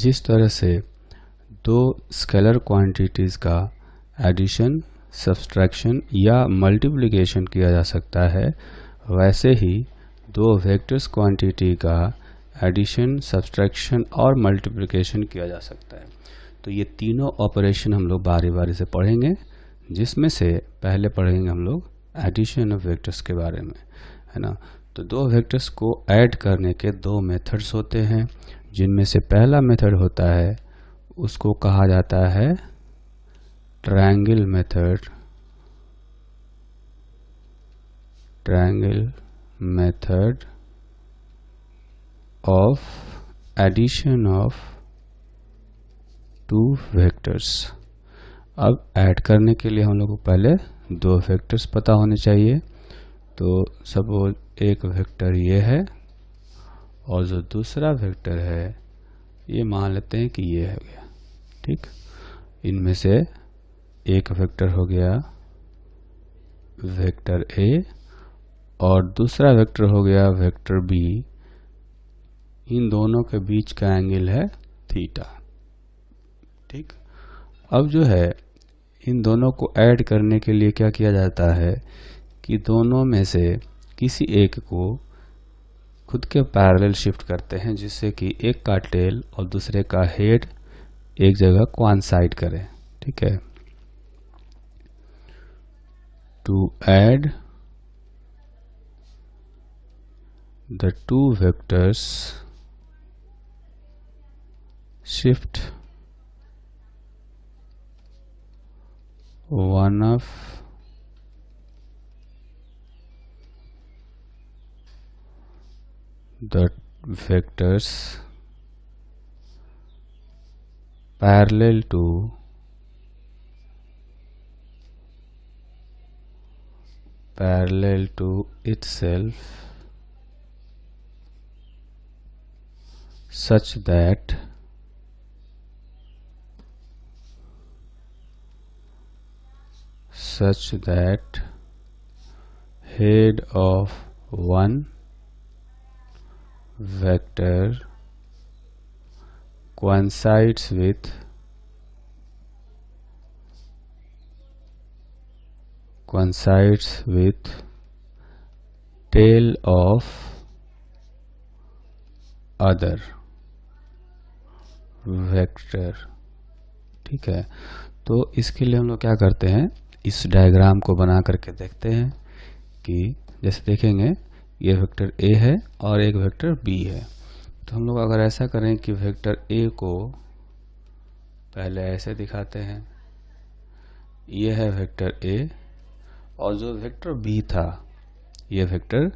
जिस तरह से दो स्केलर क्वांटिटीज़ का एडिशन, सब्सट्रैक्शन या मल्टीप्लिकेशन किया जा सकता है, वैसे ही दो वेक्टर्स क्वांटिटी का एडिशन, सब्सट्रैक्शन और मल्टीप्लिकेशन किया जा सकता है। तो ये तीनों ऑपरेशन हम लोग बारी बारी से पढ़ेंगे, जिसमें से पहले पढ़ेंगे हम लोग एडिशन ऑफ वेक्टर्स के बारे में, है ना। तो दो वेक्टर्स को ऐड करने के दो मेथड्स होते हैं, जिनमें से पहला मेथड होता है उसको कहा जाता है triangle method, triangle method of addition of two vectors. अब ऐड करने के लिए हम लोग को पहले दो वेक्टर्स पता होने चाहिए। तो सपोज एक वेक्टर ये है और जो दूसरा वेक्टर है ये मान लेते हैं कि ये हो गया, ठीक। इनमें से एक वेक्टर हो गया वेक्टर ए और दूसरा वेक्टर हो गया वेक्टर बी। इन दोनों के बीच का एंगल है थीटा, ठीक। अब जो है इन दोनों को ऐड करने के लिए क्या किया जाता है कि दोनों में से किसी एक को खुद के पैरेलल शिफ्ट करते हैं, जिससे कि एक का टेल और दूसरे का हेड एक जगह कोइंसाइड करें, ठीक है। To add the two vectors shift one of the vectors parallel to itself such that head of one vector coincides with tail of other vector, ठीक है। तो इसके लिए हम लोग क्या करते हैं, इस डायग्राम को बना करके देखते हैं कि जैसे देखेंगे ये वेक्टर ए है और एक वेक्टर बी है। तो हम लोग अगर ऐसा करें कि वेक्टर ए को पहले ऐसे दिखाते हैं, ये है वेक्टर ए, और जो वेक्टर बी था ये वेक्टर,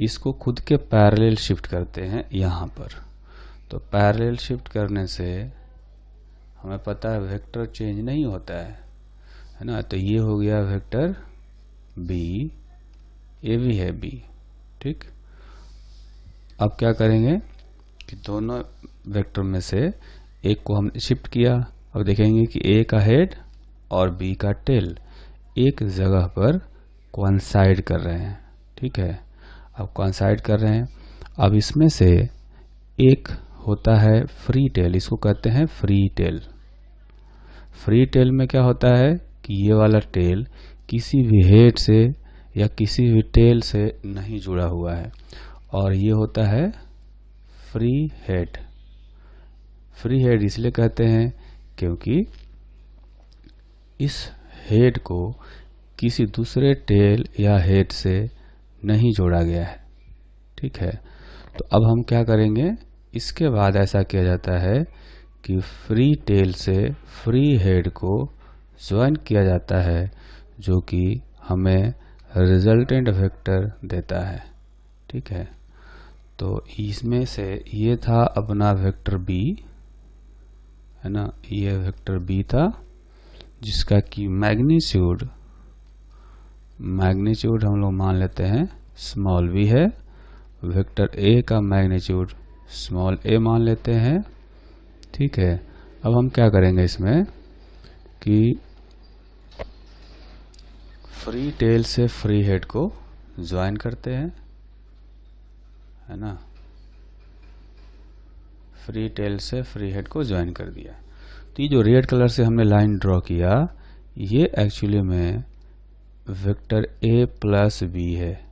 इसको खुद के पैरेलल शिफ्ट करते हैं यहाँ पर। तो पैरेलल शिफ्ट करने से हमें पता है वेक्टर चेंज नहीं होता है ना। तो ये हो गया वेक्टर बी, ये भी है बी, ठीक। अब क्या करेंगे कि दोनों वेक्टर में से एक को हमने शिफ्ट किया। अब देखेंगे कि ए का हेड और बी का टेल एक जगह पर कोइंसाइड कर रहे हैं, ठीक है। अब कोइंसाइड कर रहे हैं। अब इसमें से एक होता है फ्री टेल, इसको कहते हैं फ्री टेल। फ्री टेल में क्या होता है कि ये वाला टेल किसी भी हेड से या किसी भी टेल से नहीं जुड़ा हुआ है, और ये होता है फ्री हेड। फ्री हेड इसलिए कहते हैं क्योंकि इस हेड को किसी दूसरे टेल या हेड से नहीं जोड़ा गया है, ठीक है। तो अब हम क्या करेंगे, इसके बाद ऐसा किया जाता है कि फ्री टेल से फ्री हेड को ज्वाइन किया जाता है, जो कि हमें रिजल्टेंट वेक्टर देता है, ठीक है। तो इसमें से ये था अपना वेक्टर बी, है ना। ये वेक्टर बी था जिसका कि मैग्नीट्यूड हम लोग मान लेते हैं स्मॉल v है। वेक्टर ए का मैग्नीट्यूड स्मॉल a मान लेते हैं, ठीक है। अब हम क्या करेंगे इसमें कि फ्री टेल से फ्री हेड को ज्वाइन करते हैं, है ना। फ्री टेल से फ्री हेड को ज्वाइन कर दिया। तो ये जो रेड कलर से हमने लाइन ड्रॉ किया, ये एक्चुअली में वेक्टर ए प्लस बी है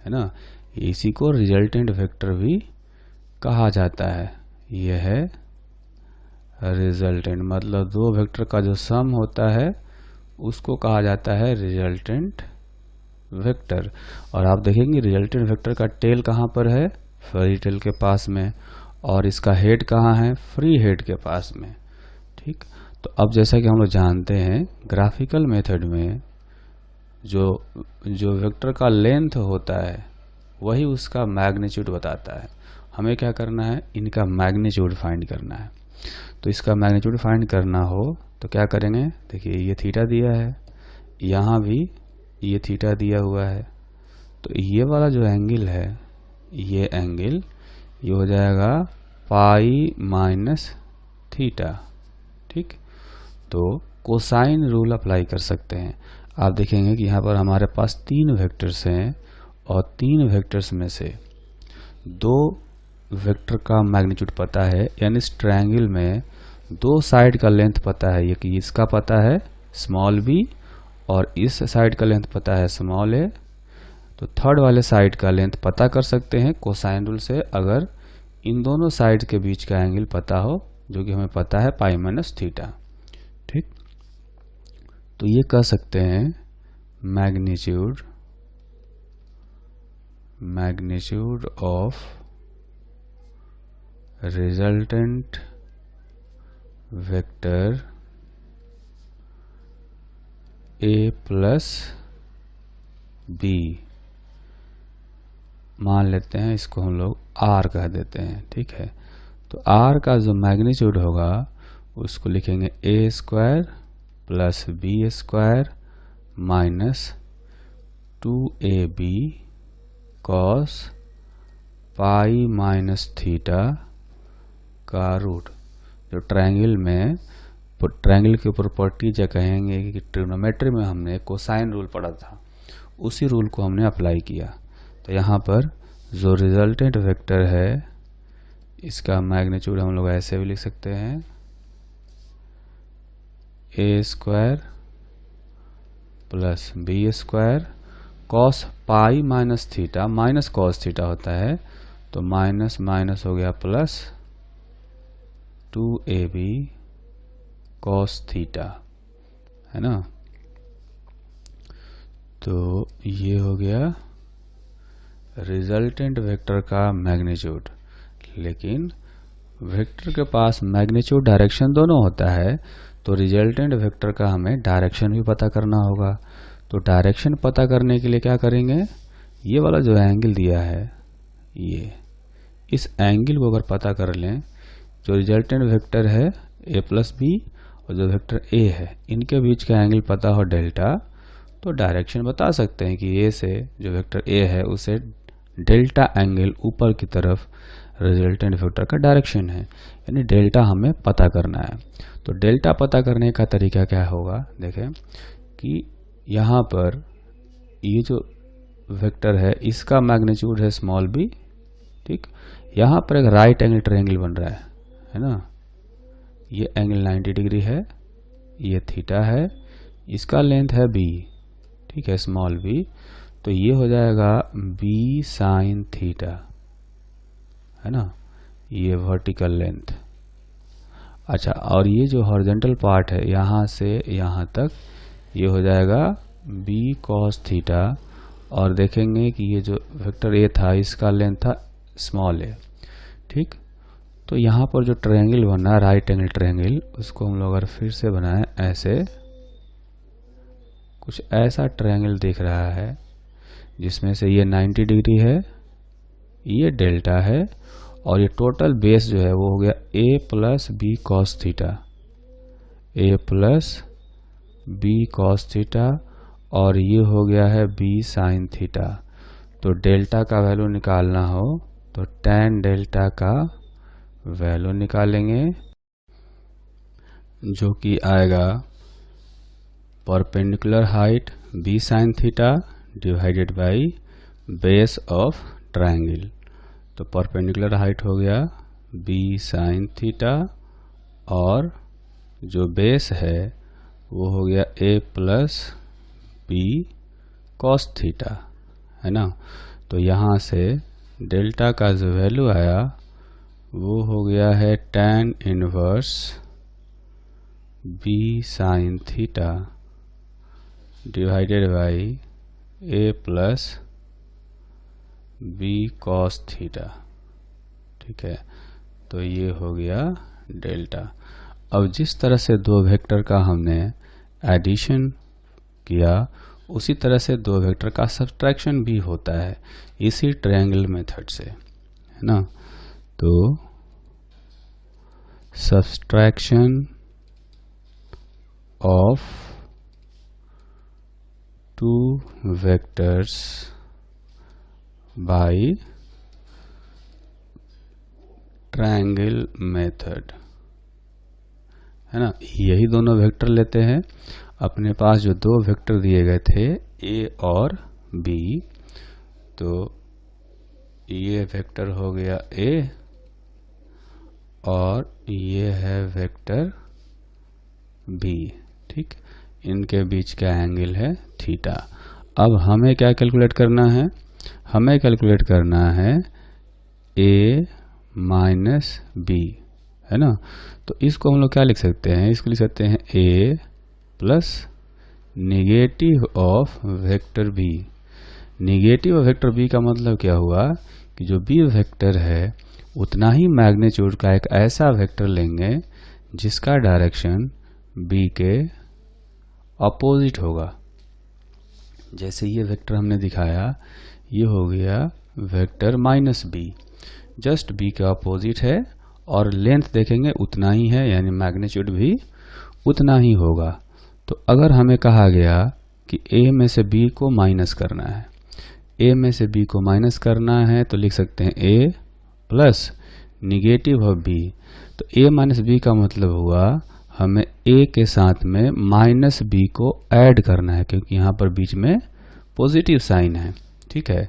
ना। इसी को रिजल्टेंट वेक्टर भी कहा जाता है। यह है रिजल्टेंट, मतलब दो वेक्टर का जो सम होता है उसको कहा जाता है रिजल्टेंट वेक्टर। और आप देखेंगे रिजल्टेंट वेक्टर का टेल कहाँ पर है, फ्री टेल के पास में, और इसका हेड कहाँ है, फ्री हेड के पास में। ठीक, तो अब जैसा कि हम लोग जानते हैं ग्राफिकल मेथड में जो वेक्टर का लेंथ होता है वही उसका मैग्नीट्यूड बताता है। हमें क्या करना है, इनका मैग्नीट्यूड फाइंड करना है। तो इसका मैग्नीट्यूड फाइंड करना हो तो क्या करेंगे, देखिए ये थीटा दिया है, यहाँ भी ये थीटा दिया हुआ है। तो ये वाला जो एंगल है, ये एंगल ये हो जाएगा पाई माइनस थीटा। ठीक, तो कोसाइन रूल अप्लाई कर सकते हैं। आप देखेंगे कि यहाँ पर हमारे पास 3 वेक्टर्स हैं और 3 वेक्टर्स में से 2 वेक्टर का मैग्नीट्यूड पता है, यानी इस ट्रायंगल में 2 साइड का लेंथ पता है। ये कि इसका पता है स्मॉल b और इस साइड का लेंथ पता है स्मॉल a। तो थर्ड वाले साइड का लेंथ पता कर सकते हैं कोसाइन रूल से, अगर इन दोनों साइड के बीच का एंगल पता हो, जो कि हमें पता है पाई माइनस थीटा। ठीक, तो ये कह सकते हैं magnitude of resultant vector a plus B, मान लेते हैं इसको हम लोग r कह देते हैं। ठीक है, तो r का जो मैग्नीट्यूड होगा उसको लिखेंगे a square plus B square minus 2ab cos pi minus theta का रूट। जो ट्रायंगल में ट्रायंगल की प्रॉपर्टीज या कहेंगे कि ट्रिग्नोमेट्री में हमने कोसाइन रूल पढ़ा था, उसी रूल को हमने अप्लाई किया। तो यहाँ पर जो रिजल्टेंट वेक्टर है इसका मैग्नीट्यूड हम लोग ऐसे भी लिख सकते हैं, a square plus B square cos pi minus theta, minus cos theta होता है, तो माइनस माइनस हो गया प्लस 2ab कॉस थीटा, है ना। तो ये हो गया रिजल्टेंट वेक्टर का मैग्नीट्यूड। लेकिन वेक्टर के पास मैग्नीट्यूड डायरेक्शन दोनों होता है, तो रिजल्टेंट वेक्टर का हमें डायरेक्शन भी पता करना होगा। तो डायरेक्शन पता करने के लिए क्या करेंगे, ये वाला जो एंगल दिया है, ये इस एंगल को अगर पता कर लें, जो रिजल्टेंट वेक्टर है a प्लस बी और जो वेक्टर a है, इनके बीच का एंगल पता हो डेल्टा, तो डायरेक्शन बता सकते हैं कि a से जो वेक्टर a है उसे डेल्टा एंगल ऊपर की तरफ रिजल्टेंट वेक्टर का डायरेक्शन है, यानी डेल्टा हमें पता करना है। तो डेल्टा पता करने का तरीका क्या होगा, देखें कि यहाँ पर ये जो वेक्टर है इसका मैग्नीट्यूड है स्मॉल b। ठीक, यहाँ पर एक राइट एंगल ट्रायंगल बन रहा है ना, ये एंगल 90 डिग्री है, ये थीटा है, इसका लेंथ है b। ठीक है, स्मॉल b, तो ये हो जाएगा b साइन थीटा, है ना, ये वर्टिकल लेंथ। अच्छा, और ये जो हॉरिजॉन्टल पार्ट है यहाँ से यहाँ तक, ये हो जाएगा b कॉस थीटा। और देखेंगे कि ये जो वेक्टर a था इसका लेंथ था स्मॉल a। ठीक, तो यहाँ पर जो ट्रायंगल बना राइट एंगल ट्रायंगल, उसको हम लोग अगर फिर से बनाएं, ऐसे कुछ ऐसा ट्रायंगल दिख रहा है जिसमें से ये 90 डिग्री है, ये डेल्टा है, और ये टोटल बेस जो है वो हो गया a plus B cos theta, a plus B cos theta, और ये हो गया है b साइन थीटा। तो डेल्टा का वैल्यू निकालना हो तो tan डेल्टा का वैल्यू निकालेंगे, जो कि आएगा perpendicular height b sine theta divided by base of triangle. तो परपेंडिकुलर हाइट हो गया बी साइन थीटा, और जो बेस है वो हो गया ए प्लस बी कॉस थीटा, है ना। तो यहाँ से डेल्टा का जो वैल्यू आया वो हो गया है tan inverse B sine theta divided by A plus B cos theta. ठीक है, तो ये हो गया डेल्टा। अब जिस तरह से दो वेक्टर का हमने एडिशन किया उसी तरह से दो वेक्टर का सब्ट्रैक्शन भी होता है इसी ट्रायंगल मेथड से, है ना। तो subtraction of two vectors bye triangle method, है ना। यही दोनों वेक्टर लेते हैं। अपने पास जो दो वेक्टर दिए गए थे ए और बी, तो ये वेक्टर हो गया ए और ये है वेक्टर बी। ठीक, इनके बीच का एंगल है थीटा। अब हमें क्या कैलकुलेट करना है? हमें कैलकुलेट करना है ए माइनस बी, है ना। तो इसको हम लोग क्या लिख सकते हैं? इसको लिख सकते हैं A plus negative of vector B. Negative of vector B का मतलब क्या हुआ कि जो बी वेक्टर है उतना ही मैग्नीट्यूड का एक ऐसा वेक्टर लेंगे जिसका डायरेक्शन बी के अपोजिट होगा। जैसे ये वेक्टर हमने दिखाया, ये हो गया vector minus B, just B के अपोजिट है और लेंथ देखेंगे उतना ही है, यानी मैग्नीट्यूड भी उतना ही होगा। तो अगर हमें कहा गया कि ए में से बी को माइनस करना है, ए में से बी को माइनस करना है, तो लिख सकते हैं A plus negative of B. तो ए माइनस बी का मतलब हुआ हमें ए के साथ में माइनस बी को ऐड करना है, क्योंकि यहाँ पर बीच में पॉजिटिव साइन है। ठीक है,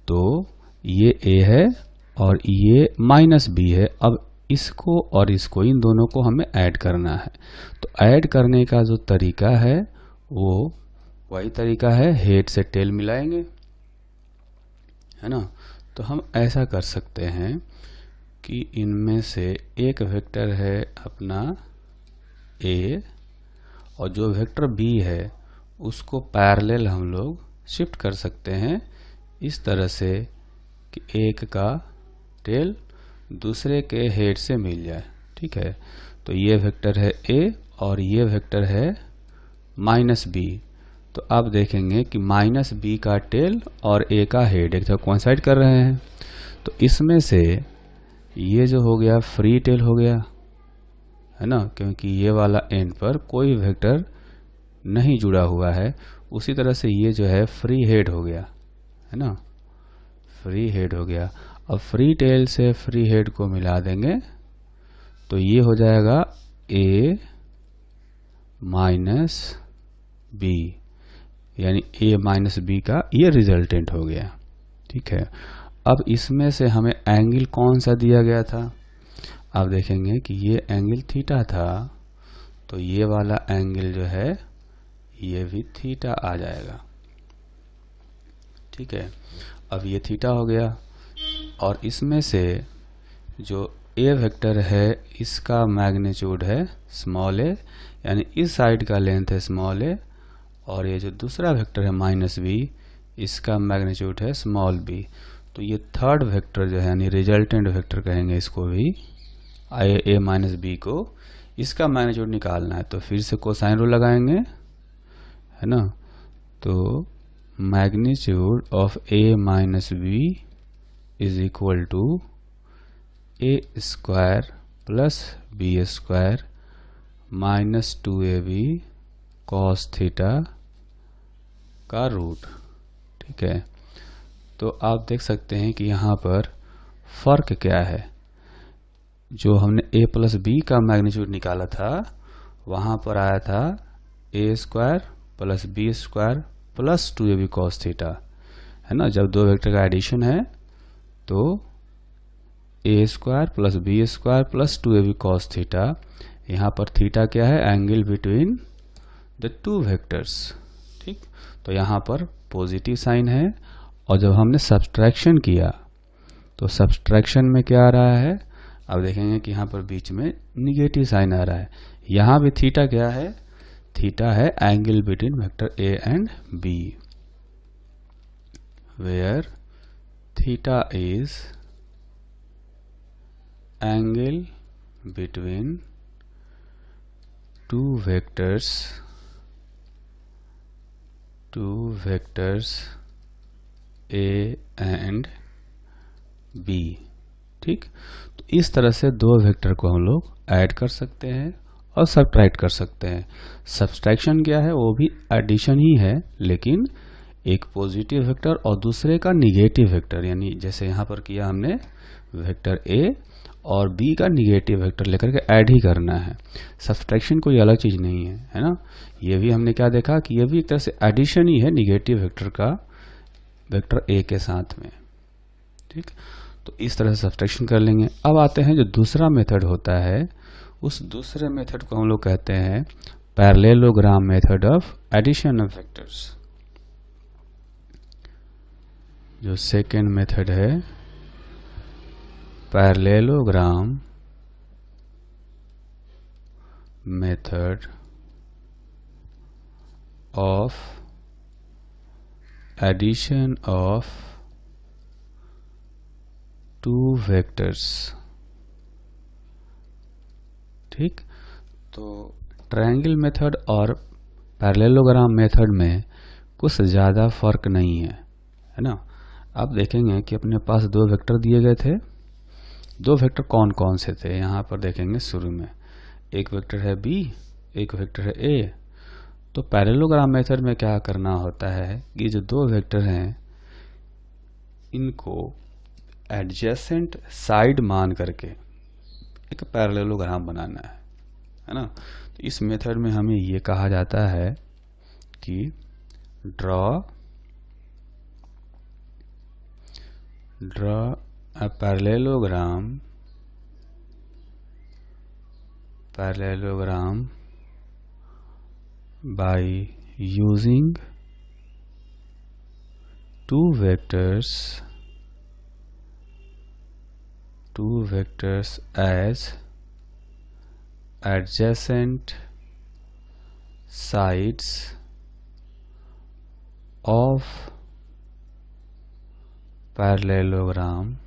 तो ये ए है और ये माइनस बी है। अब इसको और इसको, इन दोनों को हमें ऐड करना है। तो ऐड करने का जो तरीका है वो वही तरीका है, हेड से टेल मिलाएंगे, है ना। तो हम ऐसा कर सकते हैं कि इनमें से एक वेक्टर है अपना ए और जो वेक्टर बी है उसको पैरेलल हम लोग शिफ्ट कर सकते हैं इस तरह से कि एक का टेल दूसरे के हेड से मिल जाए। ठीक है, तो ये वेक्टर है ए और ये वेक्टर है माइनस बी। तो आप देखेंगे कि माइनस बी का टेल और ए का हेड एक तरह कोइंसाइड कर रहे हैं। तो इसमें से ये जो हो गया फ्री टेल हो गया, है ना, क्योंकि ये वाला एंड पर कोई वेक्टर नहीं जुड़ा हुआ है। उसी तरह से ये जो है फ्री हेड हो गया, है ना, फ्री हेड हो गया। अब फ्री टेल से फ्री हेड को मिला देंगे तो ये हो जाएगा ए माइनस बी, यानी ए माइनस बी का ये रिजल्टेंट हो गया। ठीक है, अब इसमें से हमें एंगल कौन सा दिया गया था? आप देखेंगे कि ये एंगल थीटा था, तो ये वाला एंगल जो है ये भी थीटा आ जाएगा। ठीक है, अब ये थीटा हो गया और इसमें से जो ए वेक्टर है इसका मैग्नीट्यूड है स्मॉल ए, यानी इस साइड का लेंथ है स्मॉल ए, और ये जो दूसरा वेक्टर है माइनस बी इसका मैग्नीट्यूड है स्मॉल बी। तो ये थर्ड वेक्टर जो है यानी रिजल्टेंट वेक्टर कहेंगे इसको भी, ए माइनस बी को, इसका मैग्नीट्यूड निकालना है। तो फिर से कोसाइन रूल लगाएंगे, है ना। तो magnitude of A minus B is equal to A square plus B square minus 2ab cos theta का रूट। ठीक है, तो आप देख सकते हैं कि यहाँ पर फर्क क्या है। जो हमने a प्लस बी का मैग्नीट्यूड निकाला था वहाँ पर आया था A square plus B square plus 2ab cos theta, है ना। जब दो वेक्टर का एडिशन है तो A square plus B square plus 2ab cos theta. यहाँ पर थीटा क्या है? Angle between the two vectors. ठीक, तो यहाँ पर पॉजिटिव साइन है, और जब हमने सब्सट्रैक्शन किया तो सब्सट्रैक्शन में क्या आ रहा है? अब देखेंगे कि यहाँ पर बीच में निगेटिव साइन आ रहा है। यहाँ भी थीटा क्या है? थीटा है angle between vector A and B, where theta is angle between two vectors A and B। ठीक, तो इस तरह से दो वेक्टर को हम लोग ऐड कर सकते हैं और सब्ट्रैक्ट कर सकते हैं। सब्सट्रैक्शन क्या है? वो भी एडिशन ही है, लेकिन एक पॉजिटिव वेक्टर और दूसरे का निगेटिव वेक्टर, यानी जैसे यहाँ पर किया हमने वेक्टर ए और बी का निगेटिव वेक्टर लेकर के ऐड ही करना है। सब्सट्रैक्शन कोई अलग चीज नहीं है, है ना। ये भी हमने क्या देखा कि ये भी एक तरह से एडिशन ही है निगेटिव वेक्टर का वेक्टर ए के साथ में। ठीक, तो इस तरह से सब्सट्रैक्शन कर लेंगे। अब आते हैं जो दूसरा मेथड होता है, उस दूसरे मेथड को हम लोग कहते हैं parallelogram method of addition of vectors. जो सेकेंड मेथड है parallelogram method of addition of two vectors. ठीक, तो ट्रायंगल मेथड और पैरेललोग्राम मेथड में कुछ ज़्यादा फर्क नहीं है, है ना। आप देखेंगे कि अपने पास दो वेक्टर दिए गए थे। दो वेक्टर कौन कौन से थे? यहाँ पर देखेंगे शुरू में एक वेक्टर है बी, एक वेक्टर है ए। तो पैरेललोग्राम मेथड में क्या करना होता है कि जो दो वेक्टर हैं इनको एडजेसेंट साइड मान करके एक पैरेललोग्राम बनाना है ना। तो इस मेथड में हमें ये कहा जाता है कि draw a parallelogram by using two vectors as adjacent sides of parallelogram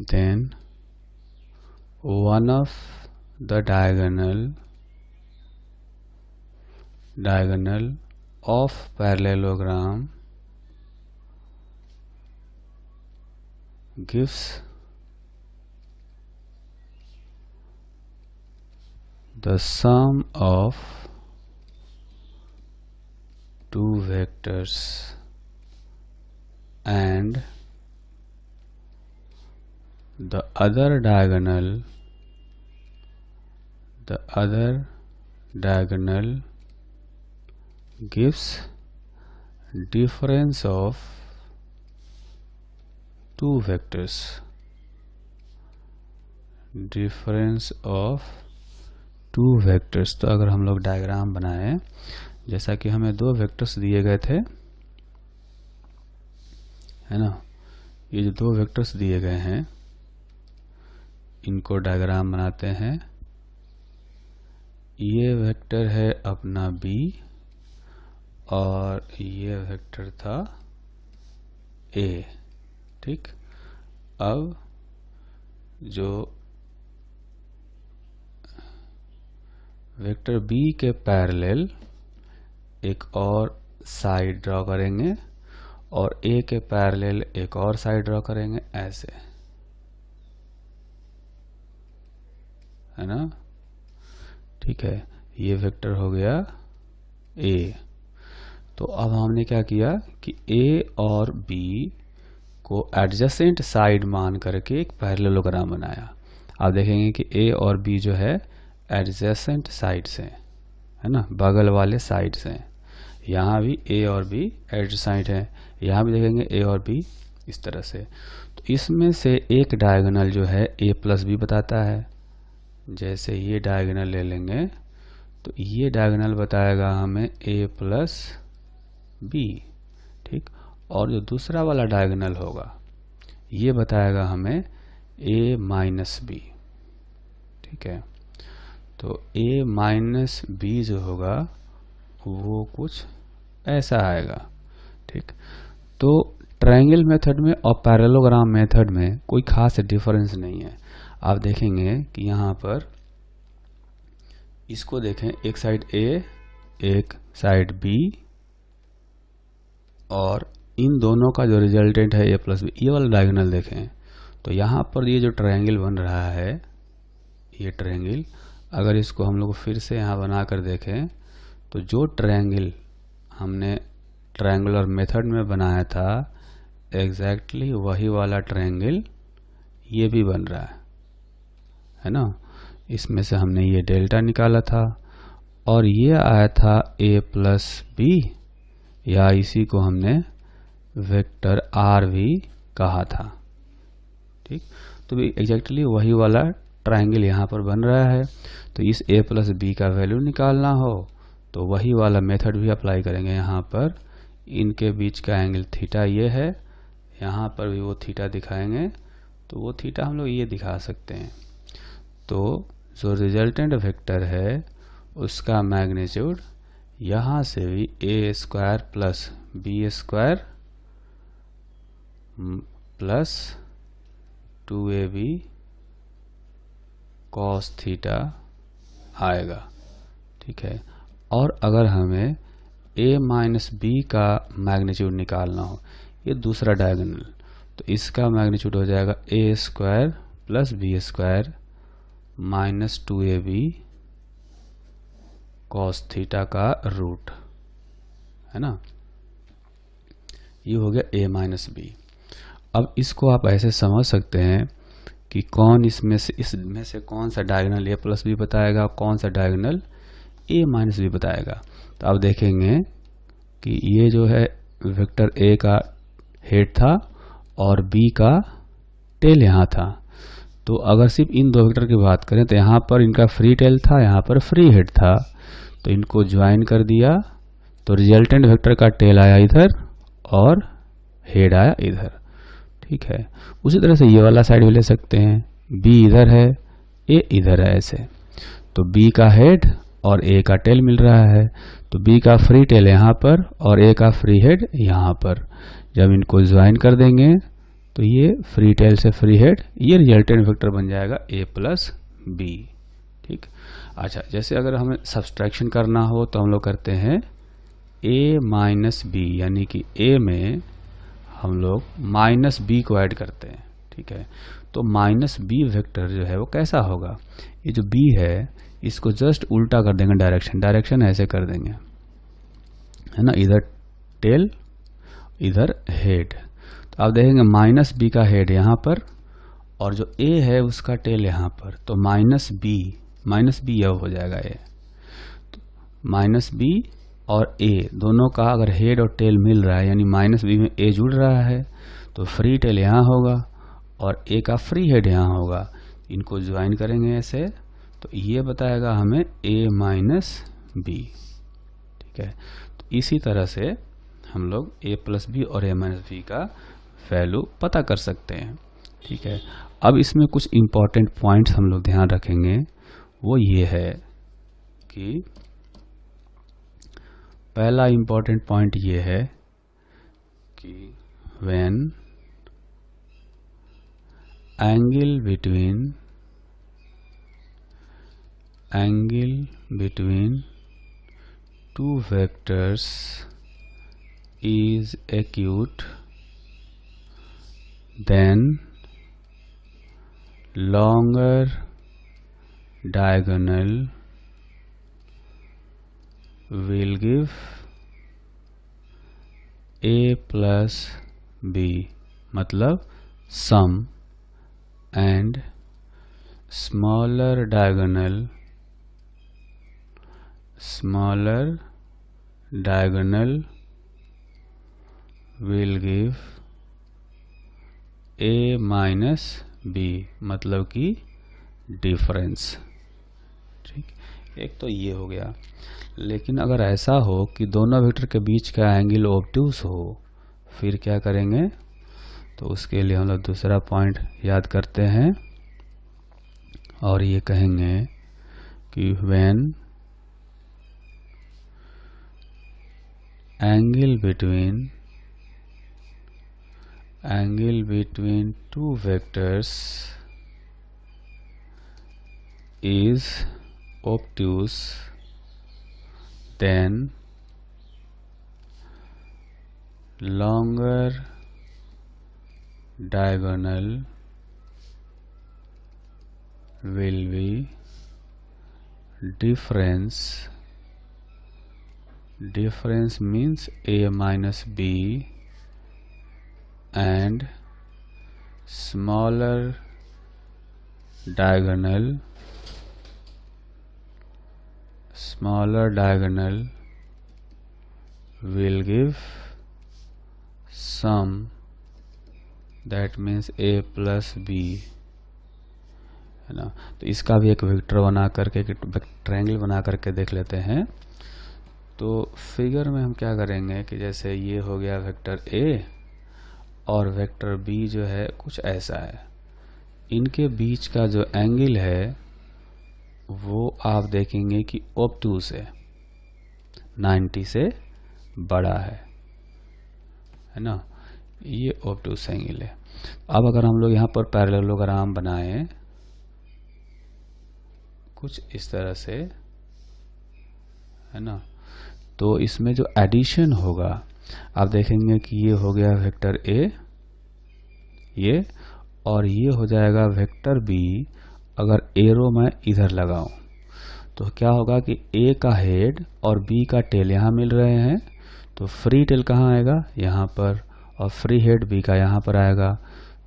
then one of the diagonal of parallelogram gives the sum of two vectors and the other diagonal gives difference of two vectors, तो अगर हम लोग diagram बनाएं, जैसा कि हमें दो vectors दिए गए थे, है ना। ये जो दो वेक्टर्स दिए गए हैं इनको डायग्राम बनाते हैं। ये वेक्टर है अपना बी और ये वेक्टर था ए। ठीक, अब जो वेक्टर बी के पैरेलल एक और साइड ड्रॉ करेंगे और ए के पैरेलल एक और साइड ड्रॉ करेंगे, ऐसे, है ना। ठीक है, ये वेक्टर हो गया ए। तो अब हमने क्या किया कि ए और बी को एडजेसेंट साइड मान करके एक पैरेललोग्राम बनाया। आप देखेंगे कि ए और बी जो है एडजेसेंट साइड्स हैं, है ना, बगल वाले साइड्स हैं। यहाँ भी ए और बी एडजेसेंट हैं, यहाँ भी देखेंगे ए और बी इस तरह से। तो इसमें से एक डायगोनल जो है ए प्लस बी बताता है। जैसे ये डायगोनल ले लेंगे तो ये डायगोनल बताएगा हमें ए प्लस बी, ठीक। और जो दूसरा वाला डायगोनल होगा ये बताएगा हमें ए माइनस बी, ठीक है। तो ए माइनस बी जो होगा वो कुछ ऐसा आएगा, ठीक। तो ट्रायंगल मेथड में और पैरेललोग्राम मेथड में कोई खास डिफरेंस नहीं है। आप देखेंगे कि यहाँ पर इसको देखें, एक साइड ए एक साइड बी, और इन दोनों का जो रिजल्टेंट है ए प्लस बी, ये वाला डायगोनल देखें तो यहाँ पर ये जो ट्रायंगल बन रहा है, ये ट्रायंगल, अगर इसको हम लोग फिर से यहाँ बना कर देखें तो जो ट्रायंगल हमने ट्रायंगुलर मेथड में बनाया था एग्जैक्टली वही वाला ट्रायंगल ये भी बन रहा है ना। इसमें से हमने ये डेल्टा निकाला था और ये आया था ए प्लस बी, या इसी को हमने वेक्टर आर भी कहा था, ठीक। तो एग्जैक्टली वही वाला ट्रायंगल यहाँ पर बन रहा है। तो इस ए प्लस बी का वैल्यू निकालना हो तो वही वाला मेथड भी अप्लाई करेंगे। यहाँ पर इनके बीच का एंगल थीटा ये है, यहाँ पर भी वो थीटा दिखाएंगे, तो वो थीटा हम लोग ये दिखा सकते हैं। तो जो रिजल्टेंट वेक्टर है उसका मैग्नीट्यूड यहाँ से भी A square plus B square plus 2ab cos theta आएगा, ठीक है। और अगर हमें a माइनस बी का मैग्नीट्यूड निकालना हो, ये दूसरा डायगोनल, तो इसका मैग्नीट्यूड हो जाएगा A square plus B square minus 2ab cos theta का रूट, है ना। ये हो गया a माइनस बी। अब इसको आप ऐसे समझ सकते हैं कि कौन इसमें से कौन सा डायगोनल ए प्लस बी बताएगा, कौन सा डायगोनल ए माइनस बी बताएगा। तो आप देखेंगे कि ये जो है वेक्टर ए का हेड था और बी का टेल यहाँ था। तो अगर सिर्फ इन दो वेक्टर की बात करें तो यहाँ पर इनका फ्री टेल था, यहाँ पर फ्री हेड था, तो इनको ज्वाइन कर दिया तो रिजल्टेंट वेक्टर का टेल आया इधर और हेड आया इधर, ठीक है। उसी तरह से ये वाला साइड भी ले सकते हैं, बी इधर है ए इधर है, ऐसे। तो बी का हेड और ए का टेल मिल रहा है, तो बी का फ्री टेल यहाँ पर और ए का फ्री हेड यहाँ पर। जब इनको ज्वाइन कर देंगे तो ये फ्री टेल से फ्री हेड, ये रिजल्टेंट वेक्टर बन जाएगा ए प्लस बी, ठीक। अच्छा, जैसे अगर हमें सब्सट्रैक्शन करना हो तो हम लोग करते हैं ए माइनस बी, यानी कि ए में हम लोग माइनस बी को ऐड करते हैं, ठीक है। तो माइनस बी वेक्टर जो है वो कैसा होगा, ये जो बी है इसको जस्ट उल्टा कर देंगे, डायरेक्शन ऐसे कर देंगे, है ना, इधर टेल इधर हेड। तो आप देखेंगे माइनस बी का हेड यहाँ पर और जो ए है उसका टेल यहाँ पर, तो माइनस बी यह हो जाएगा ए। तो माइनस बी और ए दोनों का अगर हेड और टेल मिल रहा है, यानी माइनस बी में ए जुड़ रहा है, तो फ्री टेल यहाँ होगा और ए का फ्री हेड यहाँ होगा। इनको ज्वाइन करेंगे ऐसे, तो ये बताएगा हमें ए माइनस बी, ठीक है। तो इसी तरह से हम लोग ए प्लस बी और ए माइनस बी का वैल्यू पता कर सकते हैं, ठीक है। अब इसमें कुछ इम्पॉर्टेंट पॉइंट्स हम लोग ध्यान रखेंगे, वो ये है कि पहला इम्पॉर्टेंट पॉइंट ये है कि when angle between two vectors is acute, then longer diagonal will give a plus b, मतलब sum, and smaller diagonal smaller diagonal will give a minus b, मतलब कि डिफरेंस। ठीक, एक तो ये हो गया। लेकिन अगर ऐसा हो कि दोनों वेक्टर के बीच का एंगल ऑब्ट्यूज हो, फिर क्या करेंगे? तो उसके लिए हम लोग दूसरा पॉइंट याद करते हैं और ये कहेंगे कि when angle between two vectors is obtuse, then longer diagonal will be difference. Difference means a minus b, and smaller diagonal will give sum, that means a plus b, है ना। तो इसका भी एक वेक्टर बना करके, ट्रायंगल बना करके देख लेते हैं। तो फिगर में हम क्या करेंगे कि जैसे ये हो गया वेक्टर a और वेक्टर b जो है कुछ ऐसा है, इनके बीच का जो एंगल है वो आप देखेंगे कि ऑब्ट्यूज है, 90 से बड़ा है ना, ये ऑब्ट्यूज एंगल है। अब अगर हम लोग यहाँ पर पैरेललोग्राम बनाएं कुछ इस तरह से, है ना, तो इसमें जो एडिशन होगा आप देखेंगे कि ये हो गया वेक्टर a, ये, और ये हो जाएगा वेक्टर b। अगर एरो मैं इधर लगाऊं तो क्या होगा कि a का हेड और b का टेल यहाँ मिल रहे हैं, तो फ्री टेल कहाँ आएगा? यहाँ पर, और फ्री हेड b का यहाँ पर आएगा।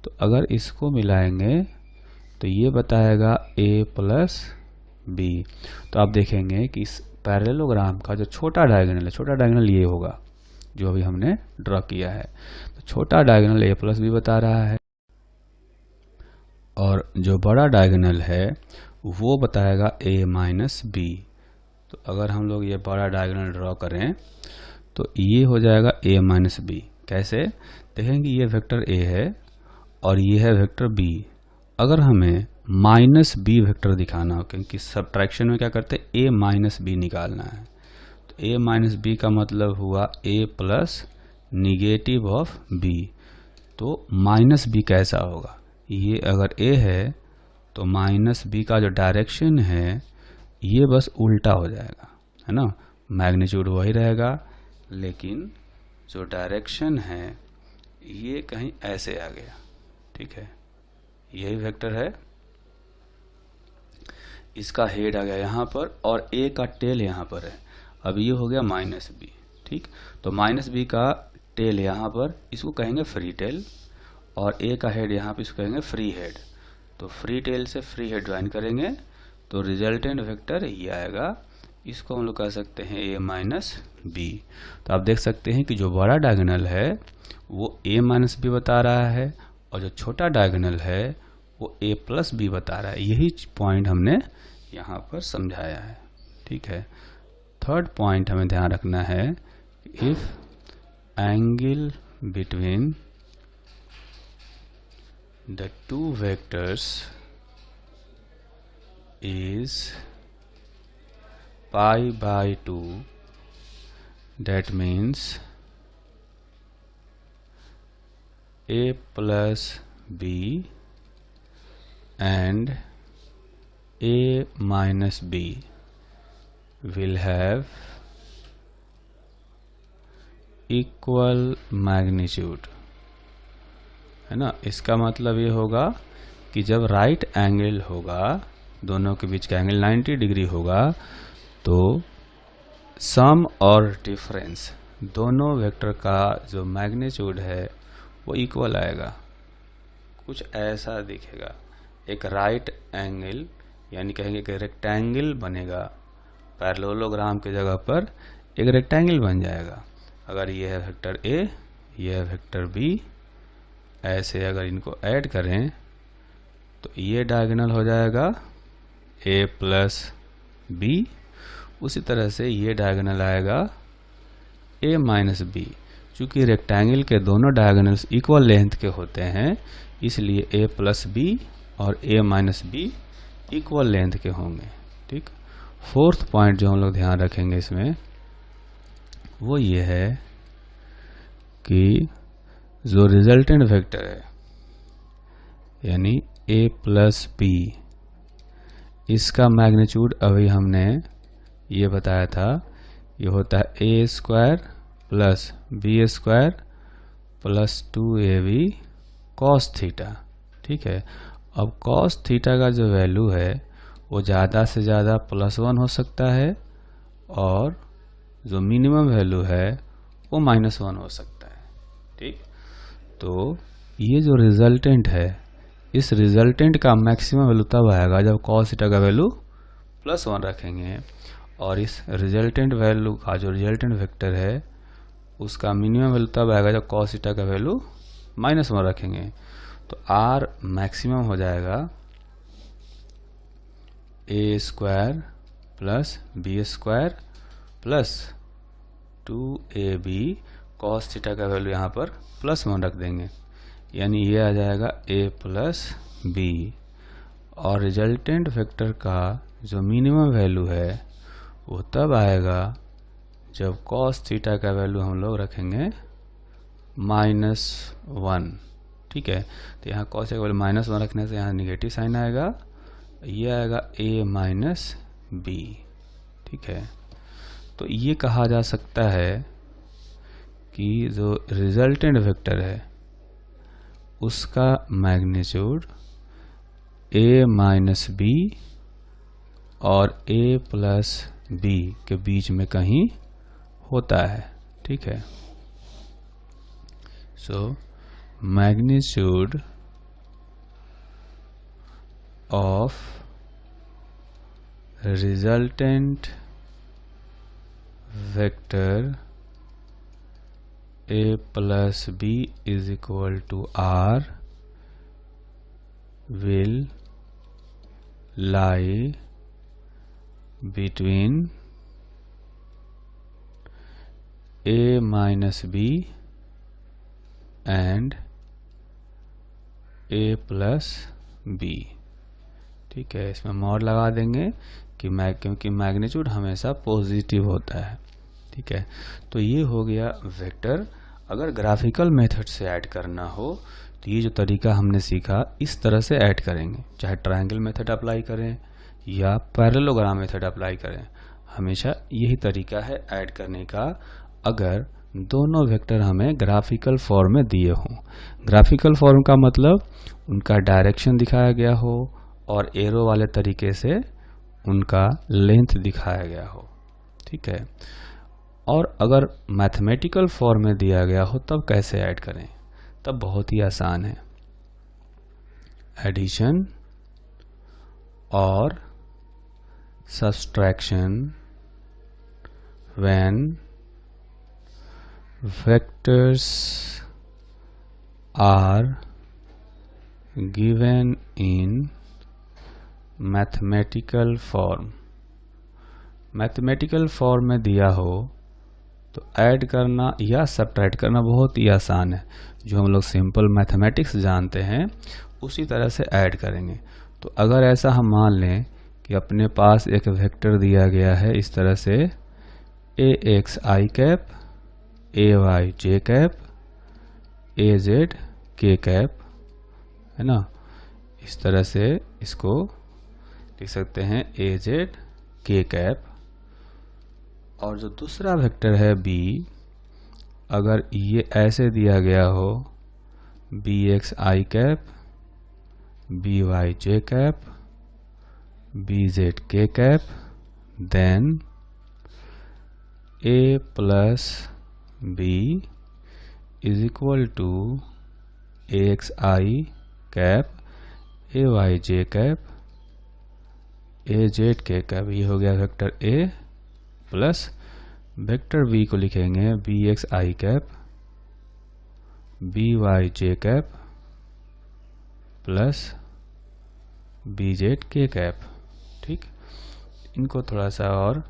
तो अगर इसको मिलाएंगे तो ये बताएगा a प्लस b। तो आप देखेंगे कि इस पैरेललोग्राम का जो छोटा डायगोनल ये होगा जो अभी हमने ड्रॉ किया है। तो छोटा डायगोनल a प्लस b बता रहा है, और जो बड़ा डायगोनल है वो बताएगा a माइनस b। तो अगर हम लोग ये बड़ा डायगोनल ड्रॉ करें तो ये हो जाएगा a माइनस b। कैसे? देखेंगे ये वेक्टर a है और ये है वेक्टर b। अगर हमें माइनस b वेक्टर दिखाना हो, क्योंकि सब्ट्रैक्शन में क्या करते हैं, a माइनस b निकालना है, तो a माइनस b का मतलब हुआ a plus negative of b। तो माइनस b कैसा होगा? ये अगर a है तो माइनस b का जो डायरेक्शन है ये बस उल्टा हो जाएगा, है ना, मैग्नीट्यूड वही रहेगा, लेकिन जो डायरेक्शन है ये कहीं ऐसे आ गया। ठीक है, यही वेक्टर है, इसका हेड आ गया यहाँ पर और a का टेल यहाँ पर है। अब ये हो गया माइनस b। ठीक, तो माइनस b का टेल यहाँ पर, इसको कहेंगे फ्री टेल, और a का हेड यहाँ पे इसको कहेंगे फ्री हेड। तो फ्री टेल से फ्री हेड ज्वाइन करेंगे तो रिजल्टेंट वेक्टर ये आएगा। इसको हम लोग कह सकते हैं a माइनस b। तो आप देख सकते हैं कि जो बड़ा डायगोनल है वो a माइनस b बता रहा है, और जो छोटा डायगोनल है वो a प्लस b बता रहा है। यही पॉइंट हमने यहाँ पर समझाया है। ठीक है, थर्ड पॉइंट हमें ध्यान रखना है, if angle between the two vectors is pi by 2, that means a plus b and a minus b will have equal magnitude, है ना। इसका मतलब ये होगा कि जब राइट एंगल होगा, दोनों के बीच का एंगल 90 डिग्री होगा, तो सम और डिफरेंस दोनों वेक्टर का जो मैग्नीट्यूड है वो इक्वल आएगा। कुछ ऐसा दिखेगा, एक राइट एंगल यानी कहेंगे कि रेक्टेंगल बनेगा पैरेललोग्राम की जगह पर एक रेक्टेंगल बन जाएगा। अगर ये है वेक्टर ए, ये है वेक्टर बी, ऐसे अगर इनको ऐड करें तो ये डायगोनल हो जाएगा a प्लस बी, उसी तरह से ये डायगोनल आएगा a माइनस बी। चूँकि रेक्टेंगल के दोनों डायगोनल्स इक्वल लेंथ के होते हैं, इसलिए a प्लस बी और a minus B equal length के होंगे। ठीक, फोर्थ पॉइंट जो हम लोग ध्यान रखेंगे इसमें वो ये है कि जो रिजल्टेंट वेक्टर है यानी a प्लस बी, इसका मैग्नीट्यूड अभी हमने ये बताया था, ये होता है a square plus B square plus 2ab cos theta. ठीक है, अब कॉस थीटा का जो वैल्यू है वो ज़्यादा से ज़्यादा +1 हो सकता है और जो मिनिमम वैल्यू है वो -1 हो सकता है। ठीक, तो ये जो रिजल्टेंट है, इस रिजल्टेंट का मैक्सिमम वैल्यू तब आएगा जब कॉस थीटा का वैल्यू +1 रखेंगे, और इस रिजल्टेंट वैल्यू का जो रिजल्टेंट वेक्टर है उसका मिनिमम वैल्यू तब आएगा जब कॉस थीटा का वैल्यू -1 रखेंगे। तो आर मैक्सिमम हो जाएगा a square plus B square plus 2ab cos theta का वैल्यू यहाँ पर +1 रख देंगे, यानी ये आ जाएगा a प्लस बी, और रिजल्टेंट वेक्टर का जो मिनिमम वैल्यू है वो तब आएगा जब कॉस थीटा का वैल्यू हम लोग रखेंगे -1। ठीक है, तो यहाँ कॉस का वैल्यू -1 रखने से यहाँ निगेटिव साइन आएगा, ये आएगा a माइनस बी। ठीक है, तो ये कहा जा सकता है कि जो रिजल्टेंट वेक्टर है उसका मैग्नीट्यूड a माइनस बी और a प्लस बी के बीच में कहीं होता है। ठीक है, so magnitude of resultant vector a plus b is equal to r will lie between a minus b and a plus b। ठीक है, इसमें मॉड लगा देंगे कि क्योंकि मैग्नीट्यूड हमेशा पॉजिटिव होता है। ठीक है, तो ये हो गया वेक्टर। अगर ग्राफिकल मेथड से ऐड करना हो तो ये जो तरीका हमने सीखा इस तरह से ऐड करेंगे, चाहे ट्रायंगल मेथड अप्लाई करें या पैरेललोग्राम मेथड अप्लाई करें, हमेशा यही तरीका है ऐड करने का, अगर दोनों वेक्टर हमें ग्राफिकल फॉर्म में दिए हों। ग्राफिकल फॉर्म का मतलब उनका डायरेक्शन दिखाया गया हो और एरो वाले तरीके से उनका लेंथ दिखाया गया हो। ठीक है, और अगर मैथमेटिकल फॉर्म में दिया गया हो तब कैसे ऐड करें, तब बहुत ही आसान है। एडिशन और subtraction when vectors are given in mathematical form. Mathematical form में दिया हो तो ऐड करना या सब्ट्रैक्ट करना बहुत ही आसान है। जो हम लोग सिंपल मैथमेटिक्स जानते हैं उसी तरह से ऐड करेंगे। तो अगर ऐसा हम मान लें कि अपने पास एक वेक्टर दिया गया है इस तरह से ए X I cap, A Y J cap, A Z K cap, है ना, इस तरह से इसको लिख सकते हैं ए जेड के कैप। और जो दूसरा वेक्टर है बी, अगर ये ऐसे दिया गया हो B X I cap, B Y J cap, B Z K cap, then A plus B is equal to A X I cap, A Y J cap, A Z K cap. ये हो गया vector A plus vector v को लिखेंगे B X I cap B Y J cap plus B Z K cap. ठीक, इनको थोड़ा सा और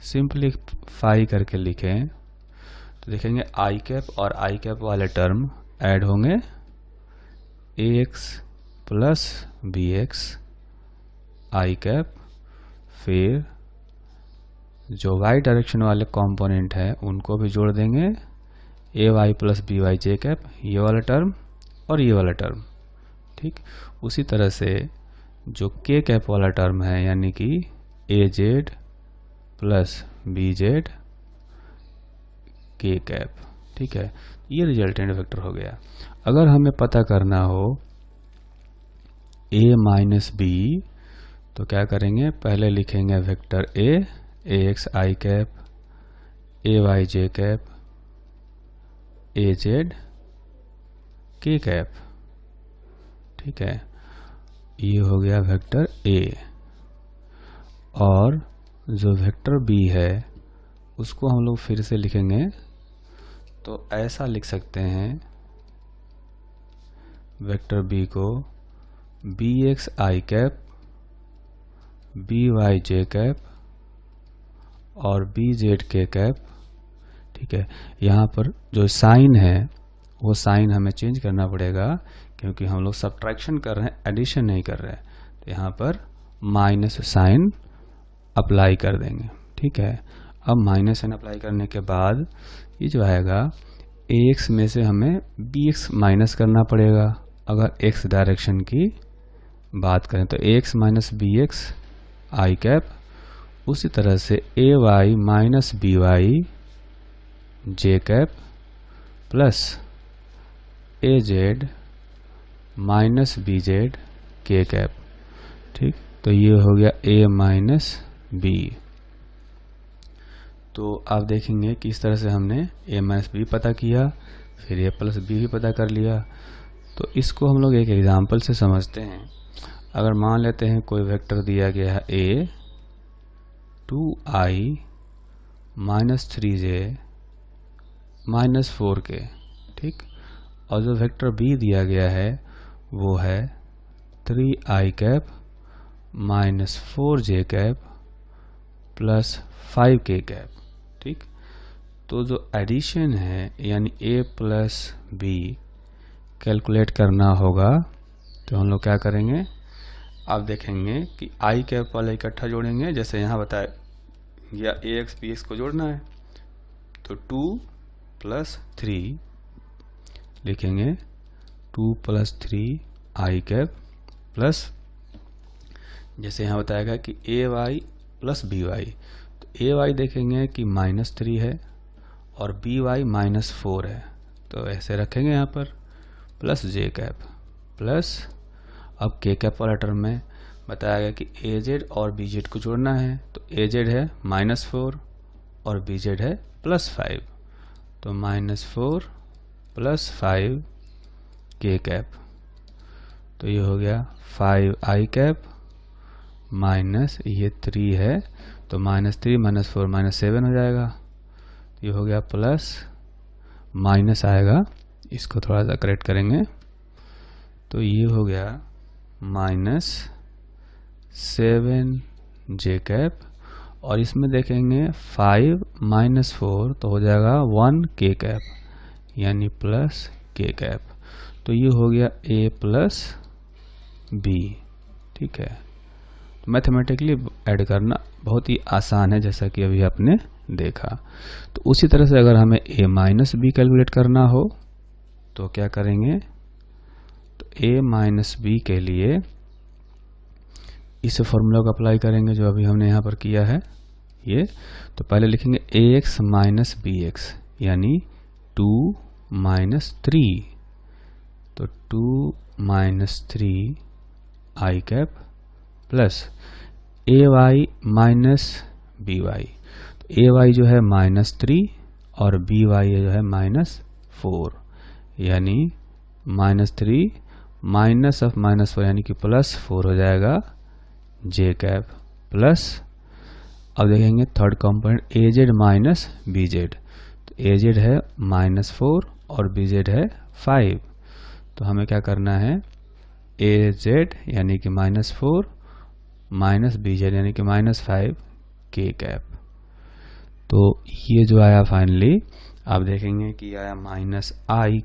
सिंप्लीफाई करके लिखें तो देखेंगे आई कैप और आई कैप वाले टर्म ऐड होंगे ए x plus B X I cap, फिर जो वाई डायरेक्शन वाले कंपोनेंट है उनको भी जोड़ देंगे ए Y plus B Y J cap, ये वाला टर्म और ये वाला टर्म। ठीक, उसी तरह से जो के कैप वाला टर्म है यानी कि ए Z plus B Z K cap. ठीक है, ये रिजल्टेंट वेक्टर हो गया। अगर हमें पता करना हो a माइनस बी तो क्या करेंगे, पहले लिखेंगे vector A X I cap A Y J cap A Z K cap. ठीक है, ये हो गया वेक्टर ए। और जो वेक्टर बी है उसको हम लोग फिर से लिखेंगे तो ऐसा लिख सकते हैं वेक्टर बी को B X I cap B Y J cap और बी जेड के कैप। ठीक है, यहाँ पर जो साइन है वो साइन हमें चेंज करना पड़ेगा क्योंकि हम लोग सब्ट्रैक्शन कर रहे हैं, एडिशन नहीं कर रहे हैं। तो यहाँ पर माइनस साइन अप्लाई कर देंगे। ठीक है, अब माइनस साइन अप्लाई करने के बाद ये जो आएगा ए एक्स में से हमें बी एक्स माइनस करना पड़ेगा अगर एक्स डायरेक्शन की बात करें तो ए x minus B X I cap. उसी तरह से ए Y minus B Y J cap plus ए Z minus B Z K cap. ठीक, तो ये हो गया ए माइनस बी। तो आप देखेंगे कि इस तरह से हमने ए माइनस बी पता किया, फिर ए प्लस बी भी पता कर लिया। तो इसको हम लोग एक एग्जाम्पल से समझते हैं। अगर मान लेते हैं कोई वेक्टर दिया गया है ए 2i minus 3j minus 4k। ठीक, और जो वेक्टर बी दिया गया है वो है 3i cap minus 4j cap plus 5k cap. ठीक, तो जो एडिशन है यानी a प्लस बी कैलकुलेट करना होगा तो हम लोग क्या करेंगे, आप देखेंगे कि आई कैप वाले इकट्ठा जोड़ेंगे। जैसे यहाँ बताया या ए एक्स बी एक्स को जोड़ना है तो 2 प्लस 3 लिखेंगे 2 प्लस 3 आई कैप प्लस जैसे यहाँ बताएगा कि ए वाई प्लस बी वाई, तो ए वाई देखेंगे कि माइनस 3 है और बी वाई माइनस 4 है, तो ऐसे रखेंगे यहाँ पर प्लस जे कैप प्लस अब के कैप वाला टर्म में बताया गया कि ए जेड और बी जेड को जोड़ना है, तो ए जेड है माइनस 4 और बी जेड है प्लस 5, तो माइनस 4 प्लस 5 के कैप। तो ये हो गया 5 आई कैप माइनस ये 3 है तो माइनस 3 माइनस 4 माइनस 7 हो जाएगा। ये हो गया प्लस माइनस आएगा, इसको थोड़ा सा करेक्ट करेंगे तो ये हो गया माइनस 7 जे कैप और इसमें देखेंगे 5 माइनस 4 तो हो जाएगा 1 के कैप यानी प्लस के कैप। तो ये हो गया ए प्लस बी। ठीक है, तो मैथमेटिकली ऐड करना बहुत ही आसान है जैसा कि अभी आपने देखा। तो उसी तरह से अगर हमें ए माइनस बी कैलकुलेट करना हो तो क्या करेंगे, तो ए माइनस बी के लिए इस फॉर्मूला को अप्लाई करेंगे जो अभी हमने यहाँ पर किया है ये। तो पहले लिखेंगे ए एक्स माइनस बी एक्स यानी 2 माइनस 3, तो 2 माइनस 3 आई कैप प्लस ए वाई माइनस बी वाई, तो ए वाई जो है माइनस 3 और बी वाई जो है माइनस 4 यानी माइनस 3 माइनस ऑफ माइनस 4 यानी कि प्लस 4 हो जाएगा जे कैप प्लस अब देखेंगे third component A Z minus B Z. तो ए जेड है -4 और बी जेड है 5। तो हमें क्या करना है, ए जेड यानी कि -4 माइनस बी जेड यानी कि -5 के कैप। तो ये जो आया फाइनली आप देखेंगे कि आया -i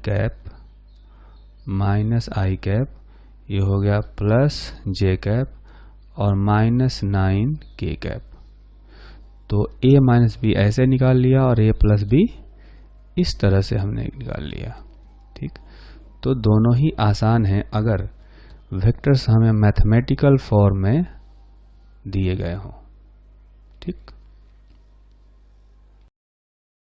कैप, ये हो गया +j कैप और -9 के कैप। तो a माइनस बी ऐसे निकाल लिया और a प्लस बी इस तरह से हमने निकाल लिया। ठीक, तो दोनों ही आसान हैं अगर वेक्टर्स हमें मैथमेटिकल फॉर्म में दिए गए हों। ठीक।